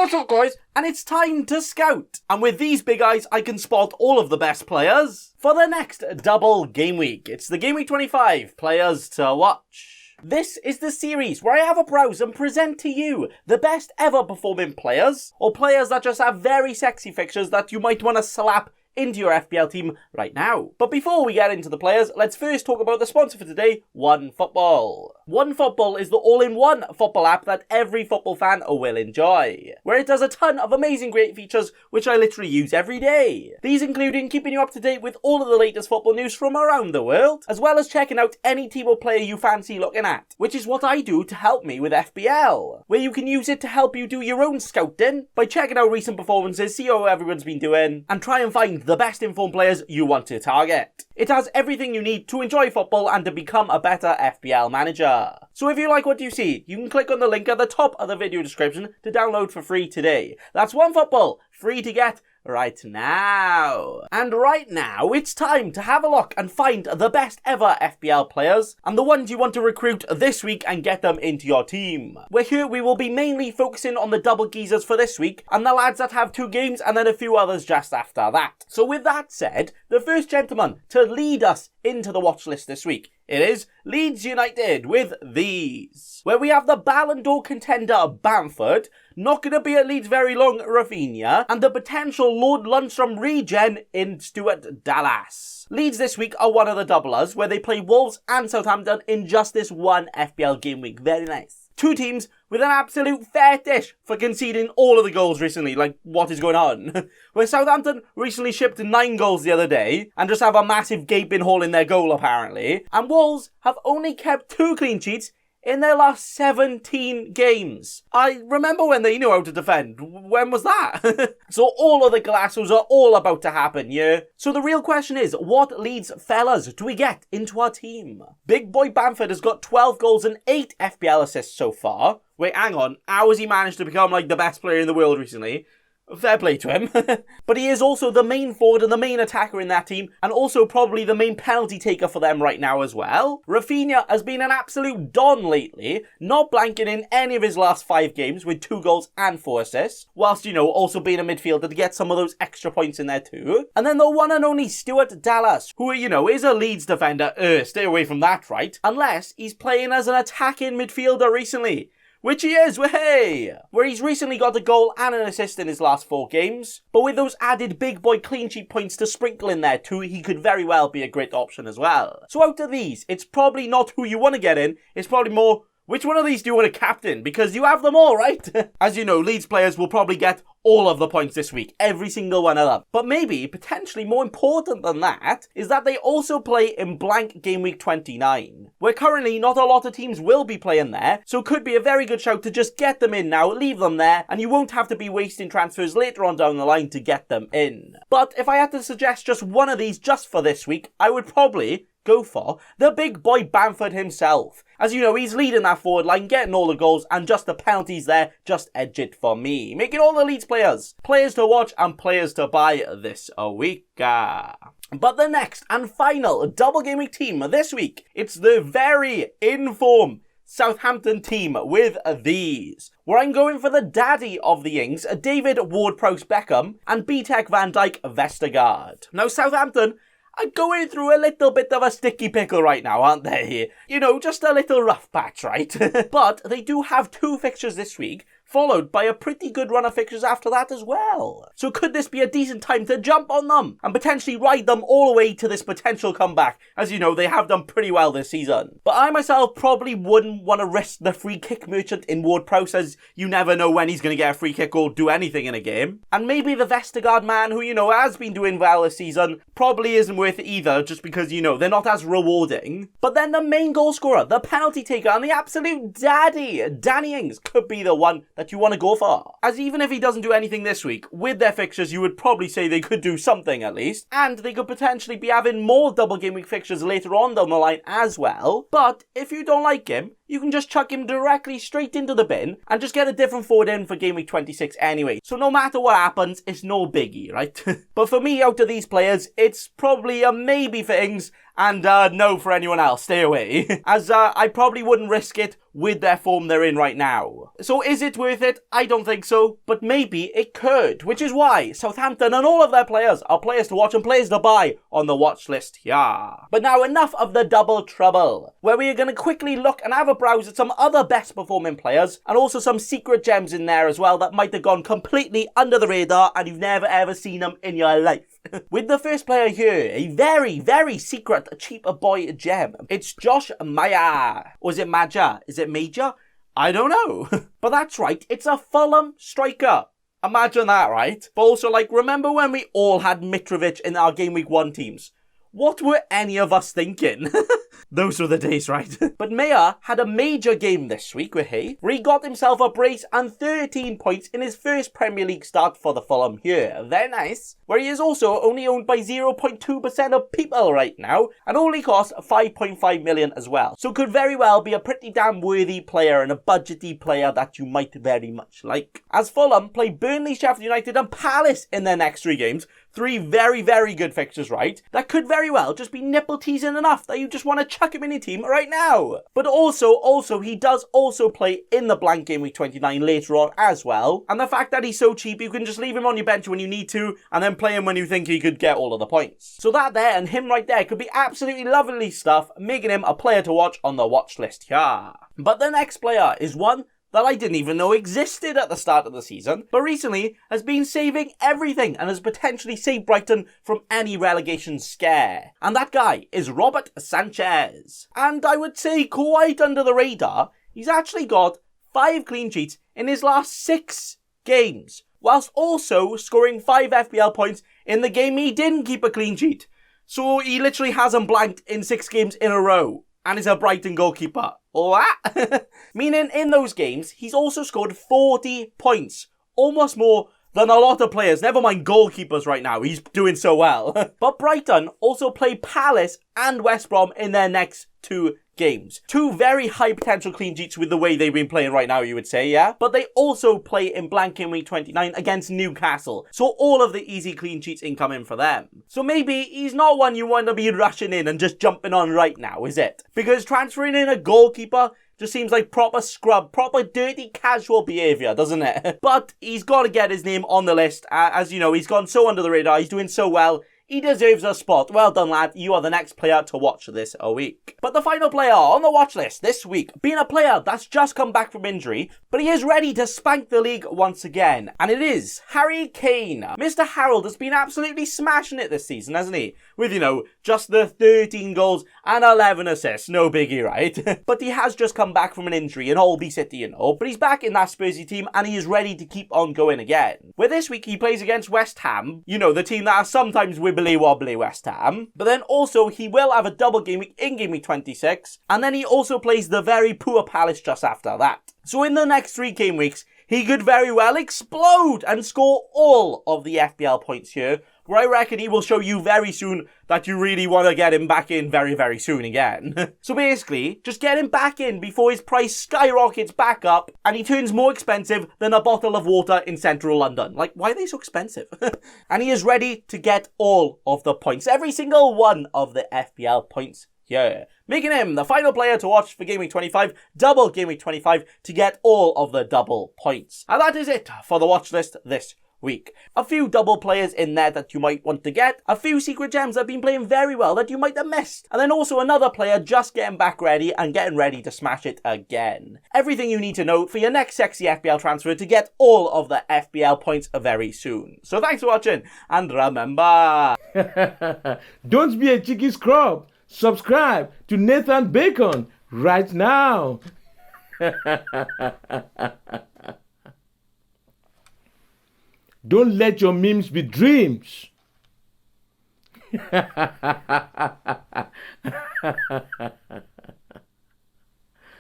What's up, guys? And it's time to scout. And with these big eyes, I can spot all of the best players for the next double game week. It's the Game Week 25 players to watch. This is the series where I have a browse and present to you the best ever performing players, or players that just have very sexy fixtures that you might want to slap into your FPL team right now. But before we get into the players, let's first talk about the sponsor for today, OneFootball. OneFootball is the all-in-one football app that every football fan will enjoy, where it does a ton of amazing great features which I literally use every day. These including keeping you up to date with all of the latest football news from around the world, as well as checking out any team or player you fancy looking at, which is what I do to help me with FPL, where you can use it to help you do your own scouting by checking out recent performances, see how everyone's been doing, and try and find the best informed players you want to target. It has everything you need to enjoy football and to become a better FPL manager. So if you like what you see, you can click on the link at the top of the video description to download for free today. That's OneFootball, free to get right now. And right now, it's time to have a look and find the best ever FPL players and the ones you want to recruit this week and get them into your team. Where here we will be mainly focusing on the double geezers for this week and the lads that have 2 games and then a few others just after that. So with that said, the first gentleman to lead us into the watch list this week, it is Leeds United with these, where we have the Ballon d'Or contender Bamford, not going to be at Leeds very long Rafinha, and the potential Lord Lundstrom regen in Stuart Dallas. Leeds this week are one of the doublers, where they play Wolves and Southampton in just this one FPL game week. Very nice. 2 teams with an absolute fetish for conceding all of the goals recently. Like, what is going on? Where Southampton recently shipped 9 goals the other day and just have a massive gaping hole in their goal apparently. And Wolves have only kept 2 clean sheets in their last 17 games. I remember when they knew how to defend. When was that? So all of the glasses are all about to happen, yeah? So the real question is, what Leeds fellas do we get into our team? Big boy Bamford has got 12 goals and 8 FPL assists so far. Wait, hang on. How has he managed to become like the best player in the world recently? Fair play to him. But he is also the main forward and the main attacker in that team, and also probably the main penalty taker for them right now as well. Rafinha has been an absolute don lately, not blanking in any of his last 5 games with 2 goals and 4 assists, whilst, also being a midfielder to get some of those extra points in there too. And then the one and only Stuart Dallas, who, is a Leeds defender. Stay away from that, right? Unless he's playing as an attacking midfielder recently. Which he is, hey! Where he's recently got a goal and an assist in his last 4 games. But with those added big boy clean sheet points to sprinkle in there too, he could very well be a great option as well. So out of these, it's probably not who you want to get in, it's probably more, which one of these do you want to captain? Because you have them all, right? As you know, Leeds players will probably get all of the points this week, every single one of them. But maybe, potentially more important than that, is that they also play in blank Game Week 29, where currently not a lot of teams will be playing there, so it could be a very good shout to just get them in now, leave them there, and you won't have to be wasting transfers later on down the line to get them in. But if I had to suggest just one of these just for this week, I would probably go for the big boy Bamford himself. As you know, he's leading that forward line, getting all the goals, and just the penalties there just edge it for me. Making all the Leeds players to watch and players to buy this week. But the next and final double game week team this week, it's the very in-form Southampton team with these, where I'm going for the daddy of the Ings, David Ward-Prowse Beckham, and B-Tech Van Dijk Vestergaard. Now, Southampton are going through a little bit of a sticky pickle right now, aren't they? Just a little rough patch, right? But they do have 2 fixtures this week, followed by a pretty good run of fixtures after that as well. So could this be a decent time to jump on them and potentially ride them all the way to this potential comeback? As you know, they have done pretty well this season. But I myself probably wouldn't want to risk the free kick merchant in Ward-Prowse, as you never know when he's going to get a free kick or do anything in a game. And maybe the Vestergaard man, who, has been doing well this season, probably isn't worth it either, just because, they're not as rewarding. But then the main goal scorer, the penalty taker, and the absolute daddy, Danny Ings, could be the one that you want to go for. As even if he doesn't do anything this week, with their fixtures you would probably say they could do something at least, and they could potentially be having more double game week fixtures later on down the line as well. But if you don't like him, you can just chuck him directly straight into the bin and just get a different forward in for Game Week 26 anyway. So no matter what happens, it's no biggie, right? But for me, out of these players, it's probably a maybe for Ings and no for anyone else. Stay away. As I probably wouldn't risk it with their form they're in right now. So is it worth it? I don't think so, but maybe it could, which is why Southampton and all of their players are players to watch and players to buy on the watch list here. But now enough of the double trouble, where we are going to quickly look and have a browse at some other best performing players and also some secret gems in there as well that might have gone completely under the radar and you've never ever seen them in your life. With the first player here, a very, very secret cheap boy gem. It's Josh Maja. Or is it Maja? Is it Major? I don't know. But that's right, it's a Fulham striker. Imagine that, right? But also, like, remember when we all had Mitrovic in our Game Week 1 teams? What were any of us thinking? Those were the days, right? But Maja had a major game this week with he, where he got himself a brace and 13 points in his first Premier League start for the Fulham here. Very nice. Where he is also only owned by 0.2% of people right now, and only costs 5.5 million as well. So could very well be a pretty damn worthy player and a budgety player that you might very much like. As Fulham play Burnley, Sheffield United and Palace in their next 3 games, 3 very, very good fixtures, right? That could very well just be nipple teasing enough that you just want to chuck him in your team right now. But also, he does also play in the blank Game Week 29 later on as well. And the fact that he's so cheap, you can just leave him on your bench when you need to, and then play him when you think he could get all of the points. So that there and him right there could be absolutely lovely stuff, making him a player to watch on the watch list here. But the next player is one that I didn't even know existed at the start of the season, but recently has been saving everything and has potentially saved Brighton from any relegation scare. And that guy is Robert Sanchez. And I would say quite under the radar, he's actually got 5 clean sheets in his last 6 games, whilst also scoring 5 FPL points in the game he didn't keep a clean sheet. So he literally hasn't blanked in 6 games in a row, and is a Brighton goalkeeper. What? Meaning in those games, he's also scored 40 points. Almost more than a lot of players, never mind goalkeepers right now. He's doing so well. But Brighton also play Palace and West Brom in their next 2 games. 2 very high potential clean sheets with the way they've been playing right now, you would say, yeah? But they also play in blank Game Week 29 against Newcastle. So all of the easy clean sheets incoming for them. So maybe he's not one you want to be rushing in and just jumping on right now, is it? Because transferring in a goalkeeper just seems like proper scrub, proper dirty casual behaviour, doesn't it? But he's got to get his name on the list. As you know, he's gone so under the radar, he's doing so well. He deserves a spot. Well done, lad. You are the next player to watch this week. But the final player on the watch list this week, being a player that's just come back from injury, but he is ready to spank the league once again. And it is Harry Kane. Mr. Harold has been absolutely smashing it this season, hasn't he? With, you know, just the 13 goals and 11 assists. No biggie, right? But he has just come back from an injury in Holby City, you know. But he's back in that Spursy team and he is ready to keep on going again. Where this week he plays against West Ham, you know, the team that are sometimes wibbly wobbly West Ham. But then also he will have a double game week in Game Week 26. And then he also plays the very poor Palace just after that. So in the next 3 game weeks, he could very well explode and score all of the FPL points here, where I reckon he will show you very soon that you really want to get him back in very, very soon again. So basically, just get him back in before his price skyrockets back up and he turns more expensive than a bottle of water in central London. Like, why are they so expensive? And he is ready to get all of the points, every single one of the FPL points here, making him the final player to watch for Game Week 25, double Game Week 25, to get all of the double points. And that is it for the watch list this week. A few double players in there that you might want to get, a few secret gems that have been playing very well that you might have missed, and then also another player just getting back ready and getting ready to smash it again. Everything you need to know for your next sexy FPL transfer to get all of the FPL points very soon. So thanks for watching, and remember... Don't be a cheeky scrub. Subscribe to Nathan Bacon right now. Don't let your memes be dreams.